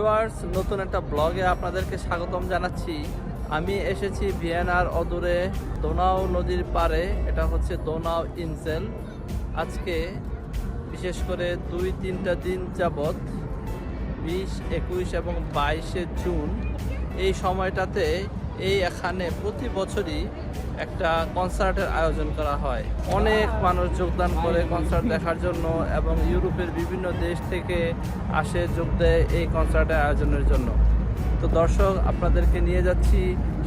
Viewers, নতুন একটা ব্লগে আপনাদেরকে স্বাগতম জানাচ্ছি। আমি এসেছি ভিয়েনার অদূরে দোনাউ নদীর পাড়ে। এটা হচ্ছে দোনাউ ইনসেল। আজকে বিশেষ করে 2-3টা দিন যাবৎ 20, 21 এবং 22শে জুন এই সময়টাতে এখানে প্রতি বছরই একটা কনসার্টের আয়োজন করা হয়। অনেক মানুষ যোগদান করে কনসার্ট দেখার জন্য এবং ইউরোপের বিভিন্ন দেশ থেকে আসে যোগ দেয় এই কনসার্টের আয়োজনের জন্য। তো দর্শক, আপনাদেরকে নিয়ে যাচ্ছি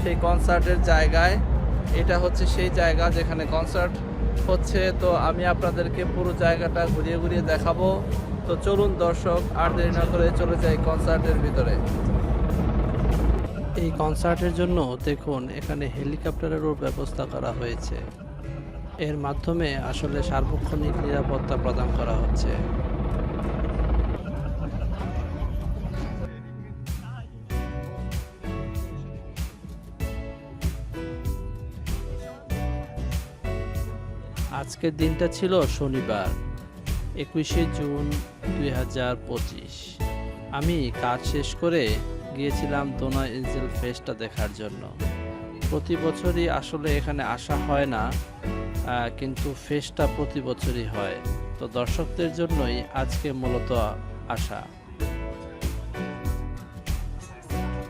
সেই কনসার্টের জায়গায়। এটা হচ্ছে সেই জায়গা যেখানে কনসার্ট হচ্ছে। তো আমি আপনাদেরকে পুরো জায়গাটা ঘুরিয়ে ঘুরিয়ে দেখাবো। তো চলুন দর্শক, আর দেরি না করে চলে যাই কনসার্টের ভিতরে। এই কনসার্টের জন্য দেখুন এখানে হেলিকপ্টারেরও ব্যবস্থা করা হয়েছে। এর মাধ্যমে আসলে সার্বক্ষণিক নিরাপত্তা প্রদান করা হচ্ছে। আজকের দিনটা ছিল শনিবার, 21শে জুন 2025। আমি কাজ শেষ করে গিয়েছিলাম দোনাউ ইনসেল ফেস্টটা দেখার জন্য। প্রতি বছরই আসলে এখানে আসা হয় না, কিন্তু ফেস্টটা প্রতি বছরই হয়। তো দর্শকদের জন্যই আজকে মূলত আসা।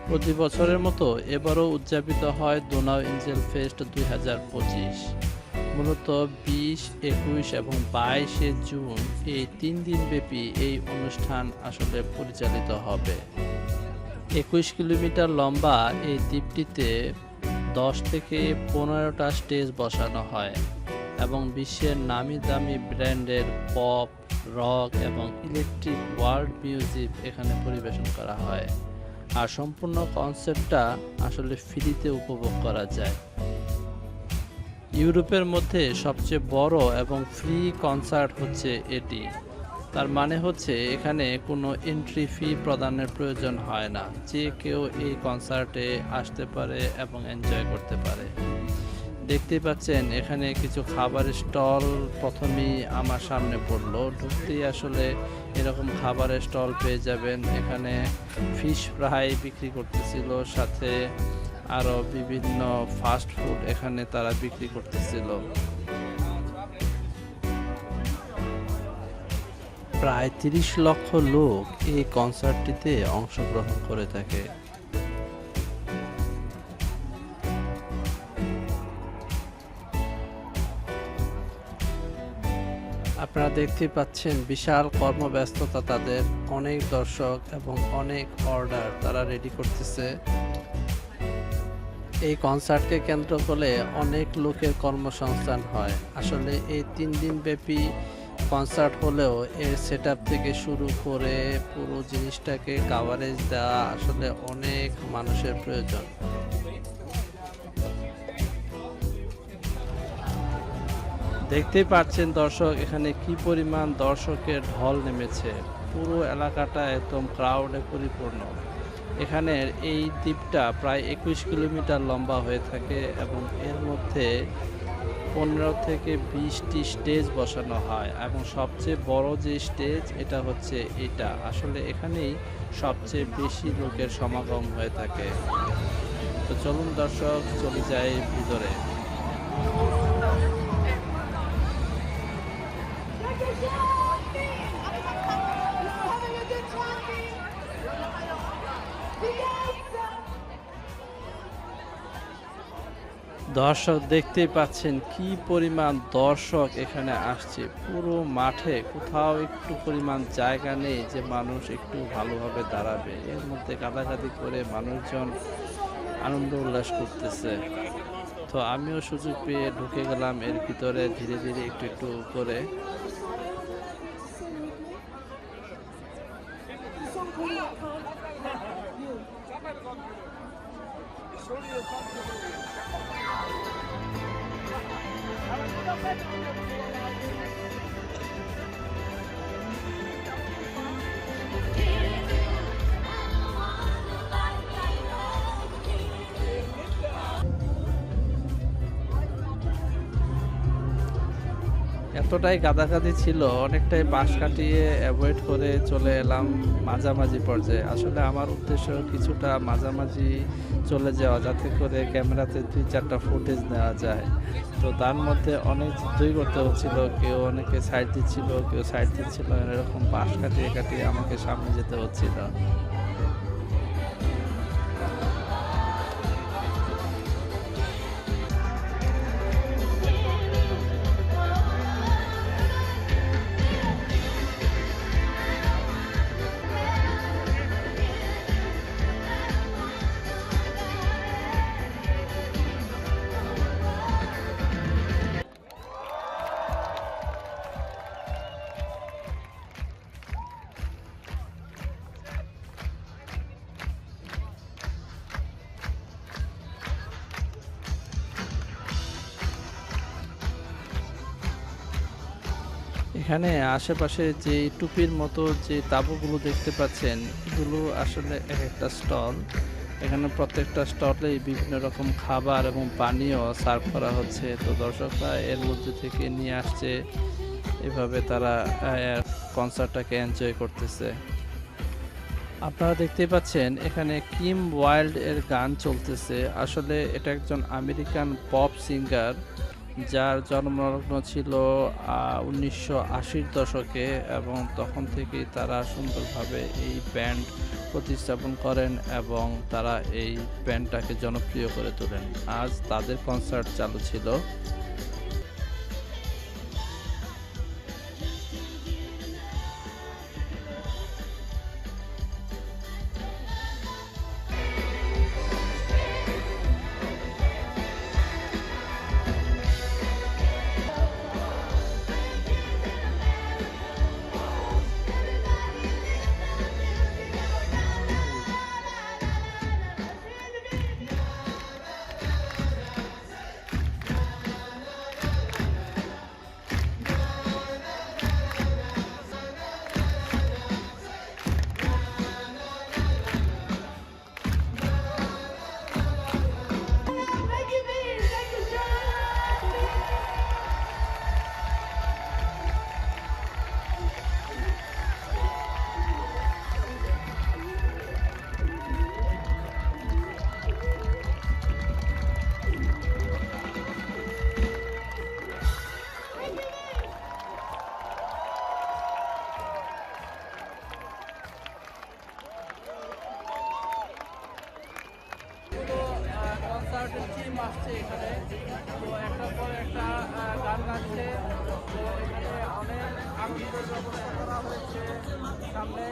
প্রতি বছরের মতো এবারও উদযাপিত হয় দোনাউ ইনসেল ফেস্ট 2025। মূলত 20, 21 এবং 22শে জুন এই 3 দিন ব্যাপী এই অনুষ্ঠান আসলে পরিচালিত হবে। 21 কিলোমিটার লম্বা এই দ্বীপটিতে 10 থেকে 15টা স্টেজ বসানো হয় এবং বিশ্বের নামি দামি ব্র্যান্ডের পপ, রক এবং ইলেকট্রিক ওয়ার্ল্ড মিউজিক এখানে পরিবেশন করা হয়। আর সম্পূর্ণ কনসার্টটা আসলে ফ্রিতে উপভোগ করা যায়। ইউরোপের মধ্যে সবচেয়ে বড় এবং ফ্রি কনসার্ট হচ্ছে এটি। তার মানে হচ্ছে এখানে কোনো এন্ট্রি ফি প্রদানের প্রয়োজন হয় না। যে কেউ এই কনসার্টে আসতে পারে এবং এনজয় করতে পারে। দেখতেই পাচ্ছেন এখানে কিছু খাবারের স্টল প্রথমেই আমার সামনে পড়লো। ঢুকতেই আসলে এরকম খাবারের স্টল পেয়ে যাবেন। এখানে ফিশ ফ্রাই বিক্রি করতেছিল, সাথে আরও বিভিন্ন ফাস্ট ফুড এখানে তারা বিক্রি করতেছিল। প্রায় 30 লক্ষ লোক এই কনসার্টটিতে অংশগ্রহণ করে থাকে। আপনারা দেখতে পাচ্ছেন বিশাল কর্মব্যস্ততা তাদের। অনেক দর্শক এবং অনেক অর্ডার তারা রেডি করতেছে। এই কনসার্টকে কেন্দ্র করে অনেক লোকের কর্মসংস্থান হয়। আসলে এই 3 দিন ব্যাপী কনসার্ট হলেও এর সেটআপ থেকে শুরু করে পুরো জিনিসটাকে কাভারেজ দেওয়া আসলে অনেক মানুষের প্রয়োজন। দেখতেই পাচ্ছেন দর্শক, এখানে কি পরিমাণ দর্শকের ঢল নেমেছে। পুরো এলাকাটা একদম ক্রাউডে পরিপূর্ণ। এখানের এই দ্বীপটা প্রায় 21 কিলোমিটার লম্বা হয়ে থাকে এবং এর মধ্যে 15 থেকে 20টি স্টেজ বসানো হয় এবং সবচেয়ে বড় যে স্টেজ এটা হচ্ছে এটা। আসলে এখানেই সবচেয়ে বেশি লোকের সমাগম হয়ে থাকে। তো চলুন দর্শক, চলে যাই ভিতরে। দর্শক দেখতেই পাচ্ছেন কি পরিমাণ দর্শক এখানে আসছে। পুরো মাঠে কোথাও একটু পরিমাণ জায়গা নেই যে মানুষ একটু ভালোভাবে দাঁড়াবে। এর মধ্যে গাদাগাদি করে মানুষজন আনন্দ উল্লাস করতেছে। তো আমিও সুযোগ পেয়ে ঢুকে গেলাম এর ভিতরে ধীরে ধীরে একটু একটু করে। এতটাই গাদাগাদি ছিল, অনেকটাই পাশ কাটিয়ে অ্যাভয়েড করে চলে এলাম মাঝামাঝি পর্যায়ে। আসলে আমার উদ্দেশ্য কিছুটা মাঝামাঝি চলে যাওয়া, যাতে করে ক্যামেরাতে 2-4টা ফুটেজ নেওয়া যায়। তো তার মধ্যে অনেক যুদ্ধই করতে হচ্ছিল, কেউ অনেকে সাইড দিচ্ছিল, কেউ সাইড দিচ্ছিল, এরকম পাশ কাটিয়ে কাটিয়ে আমাকে সামনে যেতে হচ্ছিল। এখানে আশেপাশে যে টুপির মতো যে তাঁবুগুলো দেখতে পাচ্ছেন, এগুলো আসলে এক একটা স্টল। এখানে প্রত্যেকটা স্টলেই বিভিন্ন রকম খাবার এবং পানীয় সার্ভ করা হচ্ছে। তো দর্শকরা এর মধ্যে থেকে নিয়ে আসছে, এভাবে তারা কনসার্টটাকে এনজয় করতেছে। আপনারা দেখতেই পাচ্ছেন এখানে কিম ওয়াইল্ড এর গান চলতেছে। আসলে এটা একজন আমেরিকান পপ সিঙ্গার, যার জন্মলগ্ন ছিল 1980-র দশকে, এবং তখন থেকেই তারা সুন্দরভাবে এই ব্যান্ড প্রতিস্থাপন করেন এবং তারা এই ব্যান্ডটাকে জনপ্রিয় করে তোলেন। আজ তাদের কনসার্ট চালু ছিল। কনসার্টের টিম আসছে এখানে, তো একটার পর একটা গান গাচ্ছে। তো এখানে অনেক আনন্দের ব্যবস্থা করা হয়েছে সামনে।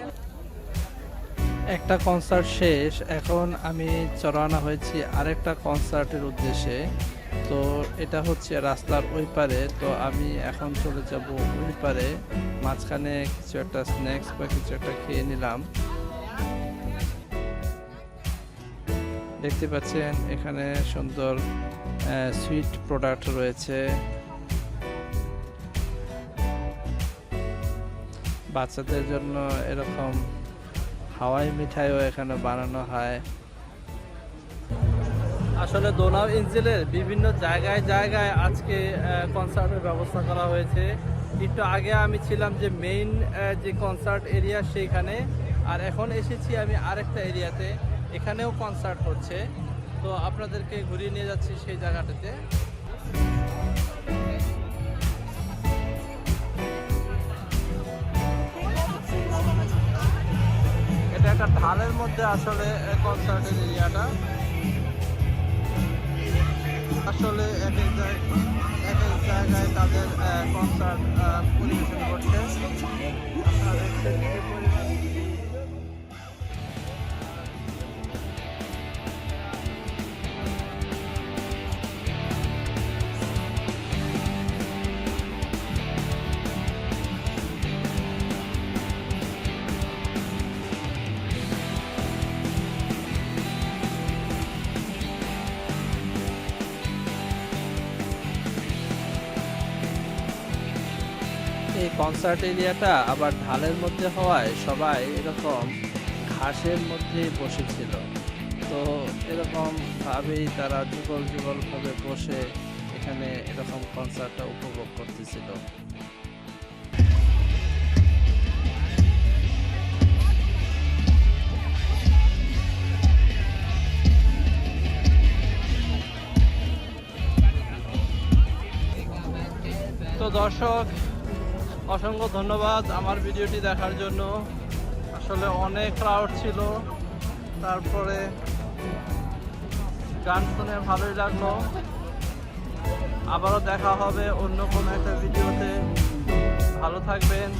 একটা কনসার্ট শেষ, এখন আমি রওনা হয়েছি আরেকটা কনসার্টের উদ্দেশ্যে। তো এটা হচ্ছে রাস্তার ওই পারে, তো আমি এখন চলে যাব ওই পারে। মাঝখানে কিছু একটা স্ন্যাক্স বা কিছু একটা খেয়ে নিলাম। দেখতে পাচ্ছেন এখানে সুন্দর সুইট প্রোডাক্ট রয়েছে, বাচ্চাদের জন্য এরকম হাওয়াই মিঠাইও এখানে বানানো হয়। আসলে দোনাও ইঞ্জেলের বিভিন্ন জায়গায় জায়গায় আজকে কনসার্টের ব্যবস্থা করা হয়েছে। একটু আগে আমি ছিলাম যে মেইন যে কনসার্ট এরিয়া সেইখানে, আর এখন এসেছি আমি আরেকটা এরিয়াতে, এখানেও কনসার্ট হচ্ছে। তো আপনাদেরকে ঘুরিয়ে নিয়ে যাচ্ছি সেই জায়গাটাতে। এটা একটা ঢালের মধ্যে আসলে কনসার্টের এরিয়াটা। আসলে এক এক জায়গায় তাদের কনসার্ট পরিবেশন করছে। আপনারা দেখছেন যে পরিমাণ এই কনসার্ট এরিয়াটা আবার ঢালের মধ্যে হওয়ায় সবাই এরকম ঘাসের মধ্যে বসেছিল। তো এরকম ভাবেই তারা যুগল যুগল ভাবে বসে এখানে এরকম কনসার্টটা উপভোগ করতেছিল। তো দর্শক, অসংখ্য ধন্যবাদ আমার ভিডিওটি দেখার জন্য। আসলে অনেক ক্রাউড ছিল, তারপরে গান শুনে ভালোই লাগলো। আবারও দেখা হবে অন্য কোনো একটা ভিডিওতে। ভালো থাকবেন।